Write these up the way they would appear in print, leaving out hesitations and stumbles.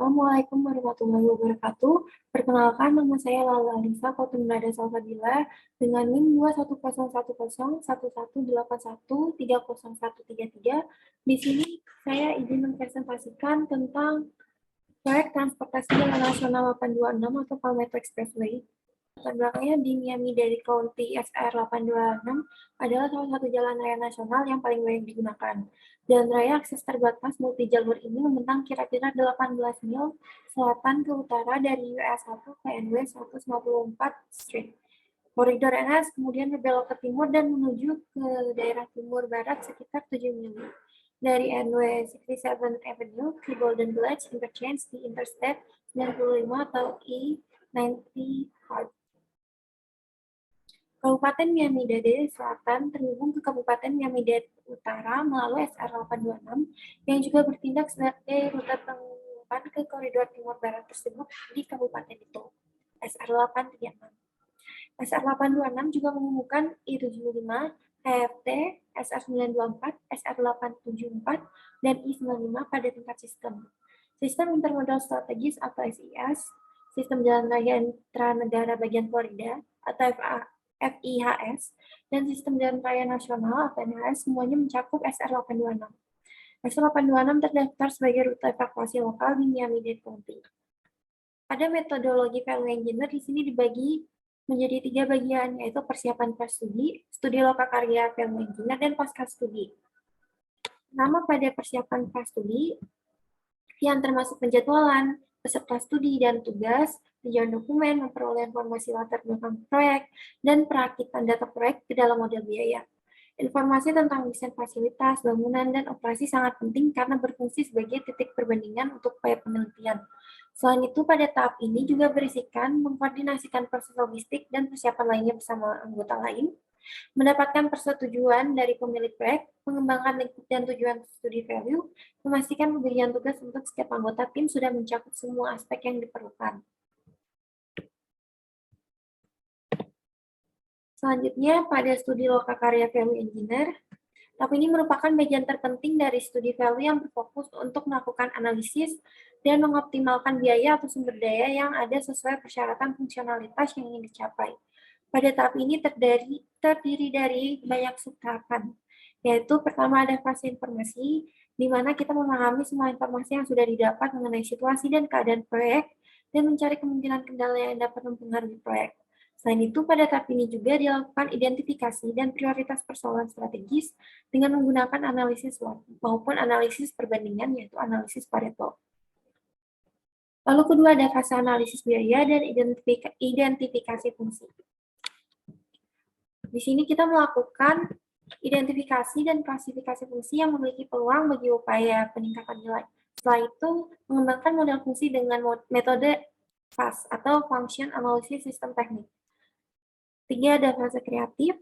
Assalamualaikum warahmatullahi wabarakatuh. Perkenalkan, nama saya Lala Alisa Kotumbrada Salsabila dengan NIM 21010118131301333. Di sini saya izin mempresentasikan tentang proyek transportasi jalan nasional 826 atau Palmetto Expressway. Latar belakangnya di Miami-Dade County SR 826 adalah salah satu jalan raya nasional yang paling banyak digunakan. Jalan raya akses terbatas multi-jalur ini membentang kira-kira 18 mil selatan ke utara dari US 1 ke NW 154 Street. Koridor NS kemudian berbelok ke timur dan menuju ke daerah timur barat sekitar 7 mil. Dari NW 67 Avenue ke Golden Village Interchange di Interstate 95 atau E90 Hard. Kabupaten Miami-Dade Selatan terhubung ke Kabupaten Miami-Dade Utara melalui SR 826 yang juga bertindak sebagai rute penghubungan ke koridor timur barat tersebut di kabupaten itu, SR 836. SR 826 juga menghubungkan I75, HFT, SR 924, SR 874, dan I95 pada tingkat sistem. Sistem Intermodal Strategis atau SIS, Sistem Jalan Raya Intranegara Bagian Florida atau FIHS, dan Sistem Jalan Raya Nasional atau NHS semuanya mencakup SR 826. SR 826 terdaftar sebagai rute evakuasi lokal di Miami-Dade County. Pada metodologi value engineer di sini dibagi menjadi 3 bagian, yaitu persiapan prastudi, studi lokakarya value engineer, dan pasca studi. Pertama, pada persiapan prastudi yang termasuk penjadwalan, peserta studi dan tugas, penjualan dokumen, memperoleh informasi latar belakang proyek, dan perakitan data proyek ke dalam model biaya. Informasi tentang desain fasilitas, bangunan, dan operasi sangat penting karena berfungsi sebagai titik perbandingan untuk upaya penelitian. Selain itu, pada tahap ini juga berisikan mengkoordinasikan proses logistik dan persiapan lainnya bersama anggota lain, mendapatkan persetujuan dari pemilik proyek, mengembangkan lingkup dan tujuan studi value, memastikan pemberian tugas untuk setiap anggota tim sudah mencakup semua aspek yang diperlukan. Selanjutnya, pada studi lokakarya value engineer, tahap ini merupakan bagian terpenting dari studi value yang berfokus untuk melakukan analisis dan mengoptimalkan biaya atau sumber daya yang ada sesuai persyaratan fungsionalitas yang ingin dicapai. Pada tahap ini terdiri dari banyak subtahapan, yaitu pertama ada fase informasi, di mana kita memahami semua informasi yang sudah didapat mengenai situasi dan keadaan proyek, dan mencari kemungkinan kendala yang dapat mempengaruhi proyek. Selain itu, pada tahap ini juga dilakukan identifikasi dan prioritas persoalan strategis dengan menggunakan analisis SWOT maupun analisis perbandingan, yaitu analisis Pareto. Lalu kedua ada fase analisis biaya dan identifikasi fungsi. Di sini kita melakukan identifikasi dan klasifikasi fungsi yang memiliki peluang bagi upaya peningkatan nilai. Setelah itu, mengembangkan model fungsi dengan metode FAS atau Function Analysis System Technique. 3 ada fase kreatif,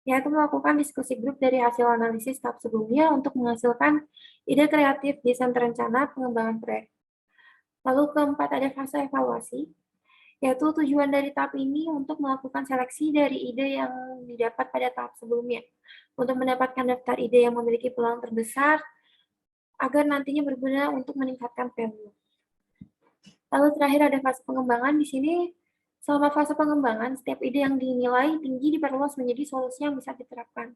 yaitu melakukan diskusi grup dari hasil analisis tahap sebelumnya untuk menghasilkan ide kreatif desain terencana pengembangan proyek. Lalu keempat ada fase evaluasi, yaitu tujuan dari tahap ini untuk melakukan seleksi dari ide yang didapat pada tahap sebelumnya, untuk mendapatkan daftar ide yang memiliki peluang terbesar, agar nantinya berguna untuk meningkatkan value. Lalu terakhir ada fase pengembangan. Di sini selama fase pengembangan, setiap ide yang dinilai tinggi diperluas menjadi solusi yang bisa diterapkan.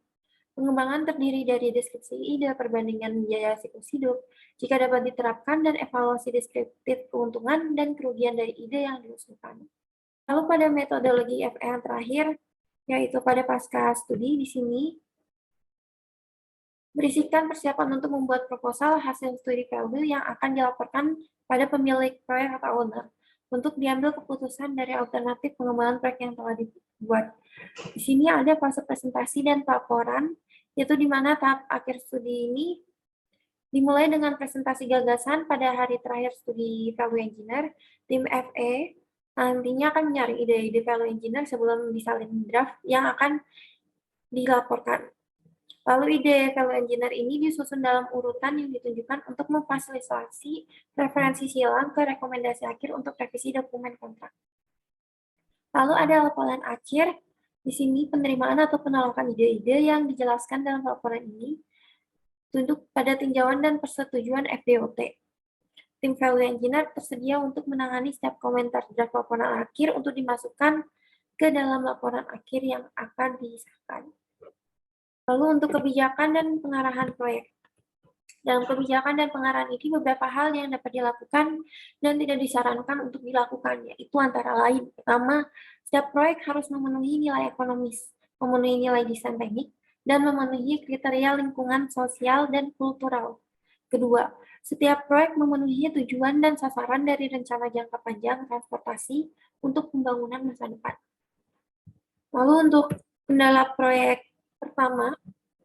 Pengembangan terdiri dari deskripsi ide, perbandingan biaya siklus hidup, jika dapat diterapkan, dan evaluasi deskriptif keuntungan dan kerugian dari ide yang diusulkan. Lalu pada metodologi FE yang terakhir, yaitu pada pasca studi, di sini berisikan persiapan untuk membuat proposal hasil studi value yang akan dilaporkan pada pemilik proyek atau owner, untuk diambil keputusan dari alternatif pengembangan proyek yang telah dibuat. Di sini ada fase presentasi dan pelaporan, yaitu di mana tahap akhir studi ini dimulai dengan presentasi gagasan pada hari terakhir studi value engineer. Tim FE nantinya akan mencari ide-ide value engineer sebelum disalin draft yang akan dilaporkan. Lalu ide value engineer ini disusun dalam urutan yang ditunjukkan untuk memfasilitasi referensi silang ke rekomendasi akhir untuk revisi dokumen kontrak. Lalu ada laporan akhir. Di sini penerimaan atau penolakan ide-ide yang dijelaskan dalam laporan ini tunduk pada tinjauan dan persetujuan FDOT. Tim Value Engineer tersedia untuk menangani setiap komentar draft laporan akhir untuk dimasukkan ke dalam laporan akhir yang akan disahkan. Lalu untuk kebijakan dan pengarahan proyek. Dalam kebijakan dan pengarahan ini beberapa hal yang dapat dilakukan dan tidak disarankan untuk dilakukan, yaitu antara lain, pertama, setiap proyek harus memenuhi nilai ekonomis, memenuhi nilai desain teknik, dan memenuhi kriteria lingkungan sosial dan kultural. Kedua, setiap proyek memenuhi tujuan dan sasaran dari rencana jangka panjang transportasi untuk pembangunan masa depan. Lalu untuk kendala proyek pertama,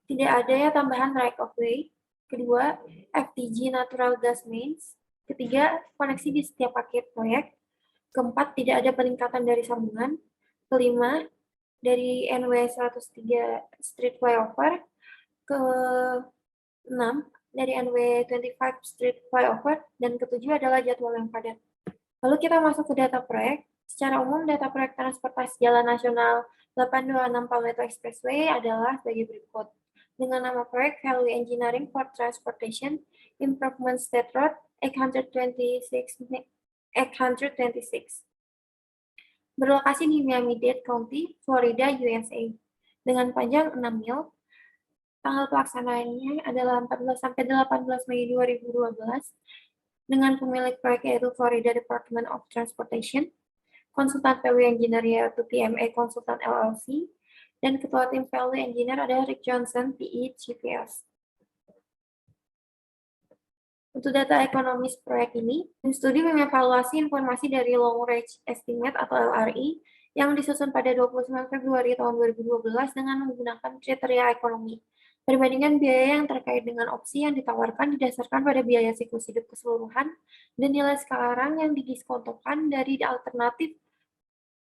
tidak adanya tambahan right of way. Kedua, FTG natural gas mains. Ketiga, koneksi di setiap paket proyek. Keempat, tidak ada peningkatan dari sambungan. Kelima, dari NW 103 street flyover. Keenam, dari NW 25 street flyover. Dan ketujuh adalah jadwal yang padat. Lalu kita masuk ke data proyek. Secara umum, data proyek transportasi jalan nasional 826 Palmetto Expressway adalah sebagai berikut. Dengan nama proyek Value Engineering for Transportation Improvement State Road 826. Berlokasi di Miami-Dade County, Florida, USA. Dengan panjang 6 mil, tanggal pelaksanaannya adalah 14 sampai 18 Mei 2012, dengan pemilik proyek yaitu Florida Department of Transportation, konsultan Value Engineer yaitu TMA Konsultan LLC, dan ketua tim Value Engineer adalah Rick Johnson, PE, GPS. Untuk data ekonomis proyek ini, tim studi mengevaluasi informasi dari Long Range Estimate atau LRE yang disusun pada 29 Februari tahun 2012 dengan menggunakan kriteria ekonomi. Perbandingan biaya yang terkait dengan opsi yang ditawarkan didasarkan pada biaya siklus hidup keseluruhan dan nilai sekarang yang didiskontokan dari alternatif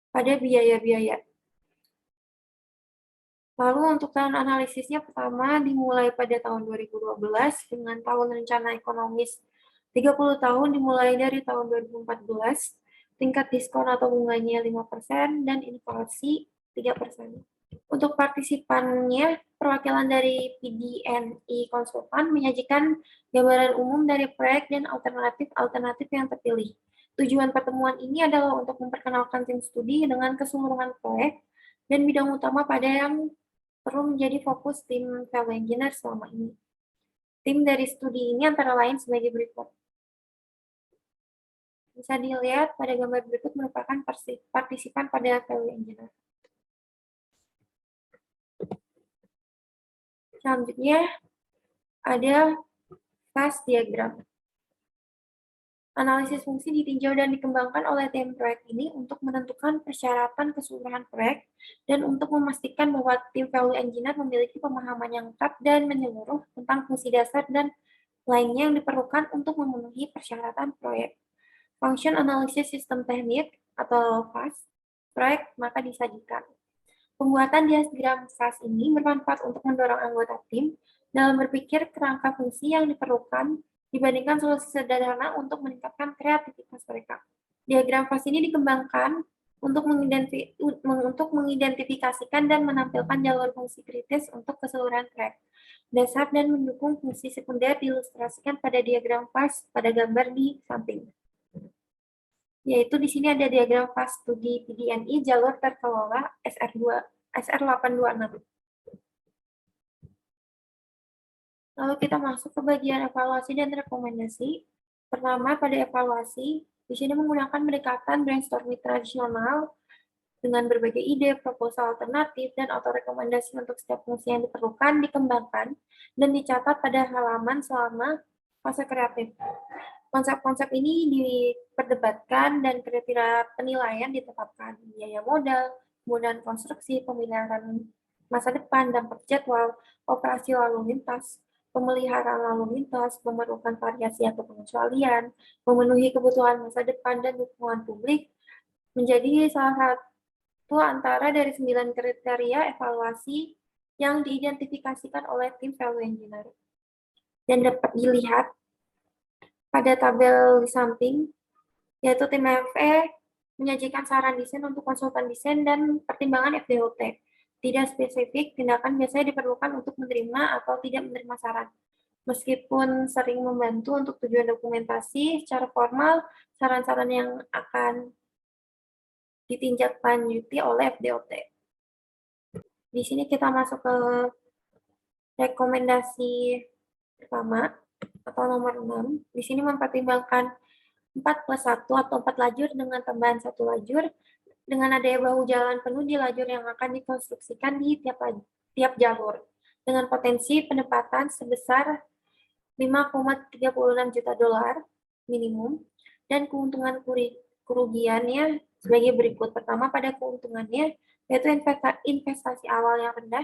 pada biaya-biaya. Lalu untuk tahun analisisnya pertama dimulai pada tahun 2012 dengan tahun rencana ekonomis 30 tahun dimulai dari tahun 2014, tingkat diskon atau bunganya 5% dan inflasi 3%. Untuk partisipannya, perwakilan dari PDNI Konsultan menyajikan gambaran umum dari proyek dan alternatif-alternatif yang terpilih. Tujuan pertemuan ini adalah untuk memperkenalkan tim studi dengan keseluruhan proyek dan bidang utama pada yang perlu menjadi fokus tim Value Engineer selama ini. Tim dari studi ini antara lain sebagai berikut. Bisa dilihat pada gambar berikut merupakan partisipan pada Value Engineer. Selanjutnya ada phase diagram. Analisis fungsi ditinjau dan dikembangkan oleh tim proyek ini untuk menentukan persyaratan keseluruhan proyek dan untuk memastikan bahwa tim Value Engineer memiliki pemahaman yang lengkap dan menyeluruh tentang fungsi dasar dan lainnya yang diperlukan untuk memenuhi persyaratan proyek. Function Analysis Sistem Teknik atau FAS proyek maka disajikan. Pembuatan diagram FAS ini bermanfaat untuk mendorong anggota tim dalam berpikir kerangka fungsi yang diperlukan dibandingkan solusi sederhana untuk meningkatkan kreativitas mereka. Diagram FAS ini dikembangkan untuk mengidentifikasikan dan menampilkan jalur fungsi kritis untuk keseluruhan proyek dasar dan mendukung fungsi sekunder diilustrasikan pada diagram FAS pada gambar di samping. Yaitu di sini ada diagram FAS studi PDNI jalur terkelola SR826. Lalu kita masuk ke bagian evaluasi dan rekomendasi. Pertama, pada evaluasi, di sini menggunakan pendekatan brainstorming tradisional dengan berbagai ide, proposal alternatif, dan auto rekomendasi untuk setiap fungsi yang diperlukan, dikembangkan, dan dicatat pada halaman selama fase kreatif. Konsep-konsep ini diperdebatkan dan kriteria penilaian ditetapkan. Biaya modal, kemudahan konstruksi, pemeliharaan masa depan, dampak jadwal, operasi lalu lintas, pemeliharaan lalu lintas, memerlukan variasi atau pengecualian, memenuhi kebutuhan masa depan dan dukungan publik, menjadi salah satu antara dari 9 kriteria evaluasi yang diidentifikasikan oleh tim Value Engineer. Dan dapat dilihat pada tabel di samping, yaitu tim FE menyajikan saran desain untuk konsultan desain dan pertimbangan FDOT. Tidak spesifik, tindakan biasanya diperlukan untuk menerima atau tidak menerima saran. Meskipun sering membantu untuk tujuan dokumentasi, secara formal, saran-saran yang akan ditindaklanjuti oleh FDOT. Di sini kita masuk ke rekomendasi pertama atau nomor 6. Di sini mempertimbangkan 4+1 atau 4 lajur dengan tambahan 1 lajur dengan adanya bahu jalan penuh di lajur yang akan dikonstruksikan di tiap jalur dengan potensi pendapatan sebesar 5,36 juta dolar minimum dan keuntungan kerugiannya sebagai berikut. Pertama, pada keuntungannya yaitu investasi awal yang rendah,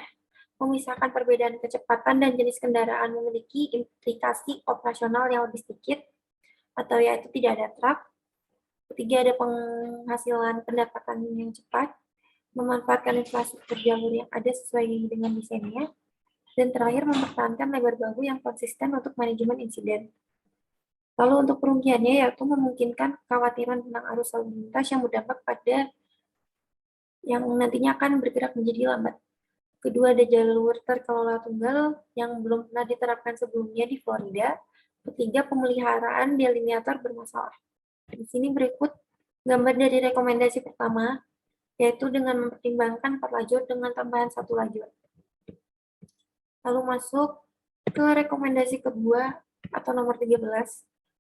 memisahkan perbedaan kecepatan dan jenis kendaraan memiliki implikasi operasional yang lebih sedikit atau yaitu tidak ada truk. Ketiga, ada penghasilan pendapatan yang cepat, memanfaatkan infrastruktur jalur yang ada sesuai dengan desainnya. Dan terakhir, mempertahankan lebar bahu yang konsisten untuk manajemen insiden. Lalu untuk kerugiannya, yaitu memungkinkan kekhawatiran tentang arus lalu lintas yang berdampak pada yang nantinya akan bergerak menjadi lambat. Kedua, ada jalur terkelola tunggal yang belum pernah diterapkan sebelumnya di Florida. Ketiga, pemeliharaan delineator bermasalah. Di sini berikut gambar dari rekomendasi pertama, yaitu dengan mempertimbangkan 4 lajur dengan tambahan 1 lajur. Lalu masuk ke rekomendasi kedua atau nomor 13.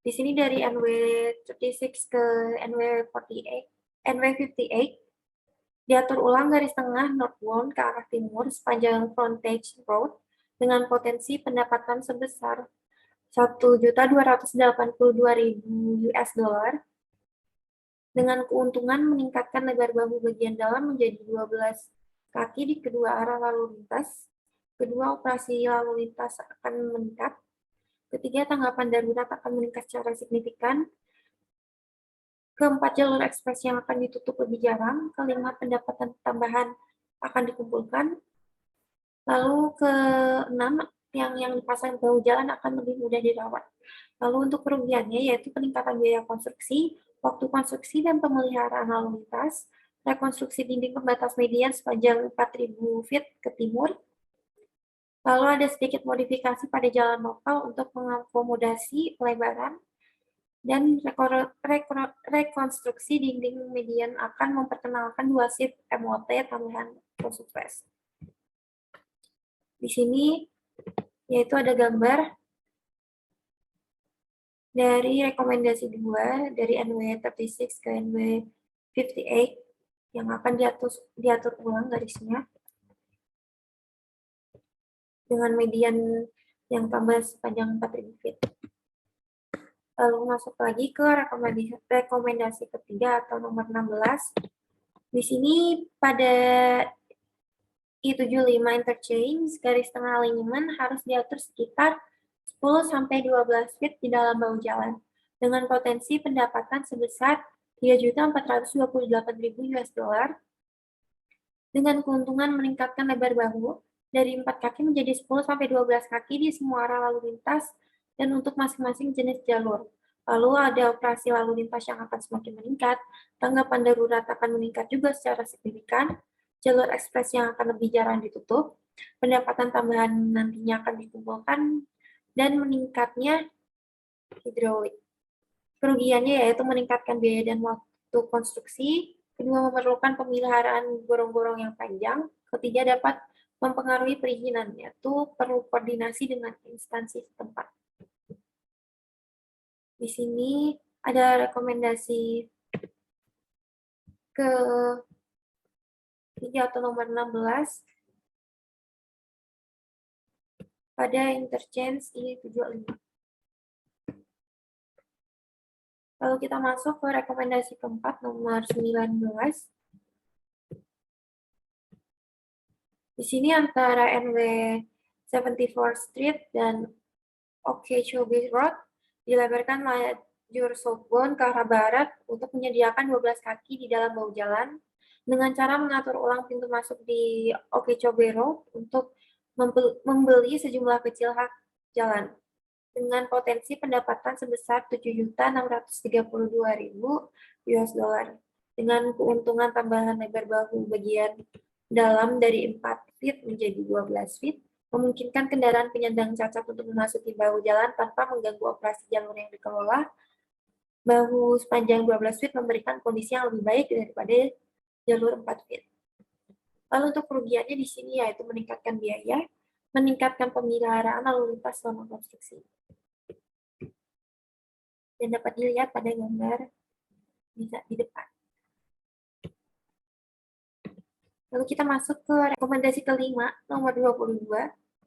Di sini dari NW36 ke NW58 diatur ulang garis tengah northbound ke arah timur sepanjang frontage road dengan potensi pendapatan sebesar 1.282.000 US dollar dengan keuntungan meningkatkan lebar bahu bagian dalam menjadi 12 kaki di kedua arah lalu lintas. Kedua, operasi lalu lintas akan meningkat. Ketiga, tanggapan darurat akan meningkat secara signifikan. Keempat, jalur ekspres yang akan ditutup lebih jarang. Kelima, pendapatan tambahan akan dikumpulkan. Lalu keenam, yang dipasang bahu jalan akan lebih mudah dirawat. Lalu untuk kerugiannya yaitu peningkatan biaya konstruksi, waktu konstruksi dan pemeliharaan lalu lintas, rekonstruksi dinding pembatas median sepanjang 4.000 feet ke timur. Lalu ada sedikit modifikasi pada jalan lokal untuk mengakomodasi pelebaran dan rekonstruksi dinding median akan memperkenalkan 2 shift MOT tambahan Surface. Di sini yaitu ada gambar dari rekomendasi 2 dari NW36 ke NW58 yang akan diatur ulang garisnya dengan median yang tambah sepanjang 4.000 feet. Lalu masuk lagi ke rekomendasi ketiga atau nomor 16. Di sini pada I75 interchange, garis tengah alignment harus diatur sekitar 10-12 feet di dalam bahu jalan, dengan potensi pendapatan sebesar 3.428.000 US dollar, dengan keuntungan meningkatkan lebar bahu dari 4 kaki menjadi 10-12 kaki di semua arah lalu lintas dan untuk masing-masing jenis jalur. Lalu ada operasi lalu lintas yang akan semakin meningkat, tanggapan darurat akan meningkat juga secara signifikan, jalur ekspres yang akan lebih jarang ditutup, pendapatan tambahan nantinya akan dikumpulkan, dan meningkatnya hidrolik. Kerugiannya yaitu meningkatkan biaya dan waktu konstruksi, kedua memerlukan pemeliharaan gorong-gorong yang panjang, ketiga dapat mempengaruhi perizinan, yaitu perlu koordinasi dengan instansi setempat. Di sini ada rekomendasi ke 3 atau nomor 16 pada interchange I75. Lalu kita masuk ke rekomendasi keempat nomor 19. Di sini antara NW 74 Street dan Okeechobee Road dilebarkan lajur southbound ke arah barat untuk menyediakan 12 kaki di dalam bahu jalan dengan cara mengatur ulang pintu masuk di Okeechobee Road untuk membeli sejumlah kecil hak jalan dengan potensi pendapatan sebesar 7.632.000 US dollar dengan keuntungan tambahan lebar bahu bagian dalam dari 4 feet menjadi 12 feet, memungkinkan kendaraan penyandang cacat untuk memasuki bahu jalan tanpa mengganggu operasi jalur yang dikelola. Bahu sepanjang 12 feet memberikan kondisi yang lebih baik daripada jalur 4 feet. Lalu untuk kerugiannya di sini yaitu meningkatkan biaya, meningkatkan pemeliharaan lalu lintas selama konstruksi. Dan dapat dilihat pada gambar di depan. Lalu kita masuk ke rekomendasi kelima, nomor 22.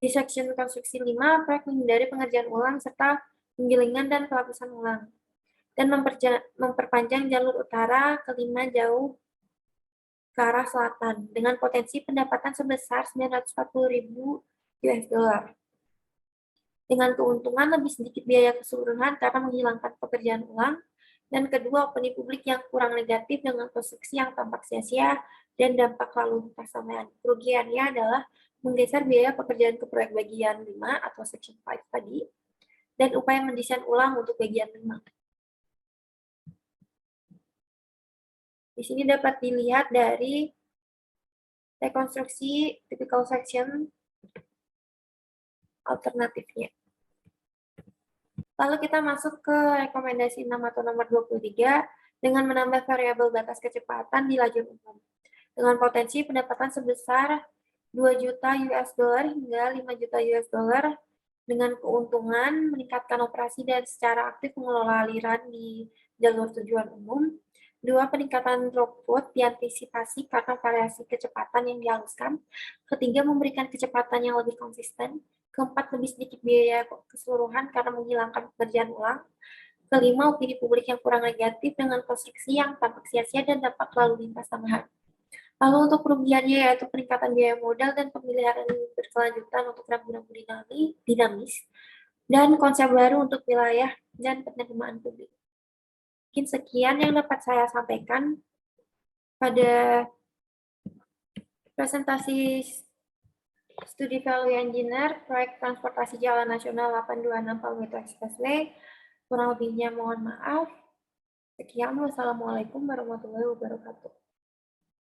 Di section konstruksi 5, proyek menghindari pengerjaan ulang serta penggilingan dan pelapisan ulang. Dan memperpanjang jalur utara ke 5 jauh ke arah selatan dengan potensi pendapatan sebesar 940.000 US dollar. Dengan keuntungan lebih sedikit biaya keseluruhan karena menghilangkan pekerjaan ulang, dan kedua, opini publik yang kurang negatif dengan konstruksi yang tampak sia-sia dan dampak lalu lintas tambahan. Kerugiannya adalah menggeser biaya pekerjaan ke proyek bagian 5 atau section 5 tadi, dan upaya mendesain ulang untuk bagian 5. Di sini dapat dilihat dari rekonstruksi typical section alternatifnya. Lalu kita masuk ke rekomendasi 6 atau nomor 23 dengan menambah variabel batas kecepatan di lajur umum dengan potensi pendapatan sebesar 2 juta US dollar hingga 5 juta US dollar dengan keuntungan meningkatkan operasi dan secara aktif mengelola aliran di jalur tujuan umum. 2. Peningkatan throughput diantisipasi karena variasi kecepatan yang dihaluskan. 3. Memberikan kecepatan yang lebih konsisten. 4. Lebih sedikit biaya keseluruhan karena menghilangkan pekerjaan ulang. 5. Opini publik yang kurang negatif dengan konstruksi yang tampak sia-sia dan dampak lalu lintas tambahan. Lalu untuk kerugiannya yaitu peningkatan biaya modal dan pemeliharaan berkelanjutan untuk rambu-rambu dinamis dan konsep baru untuk wilayah dan penerimaan publik. Mungkin sekian yang dapat saya sampaikan pada presentasi studi value engineer proyek transportasi jalan nasional 826 Palmetto Expressway. Kurang lebihnya mohon maaf. Sekian, wassalamualaikum warahmatullahi wabarakatuh.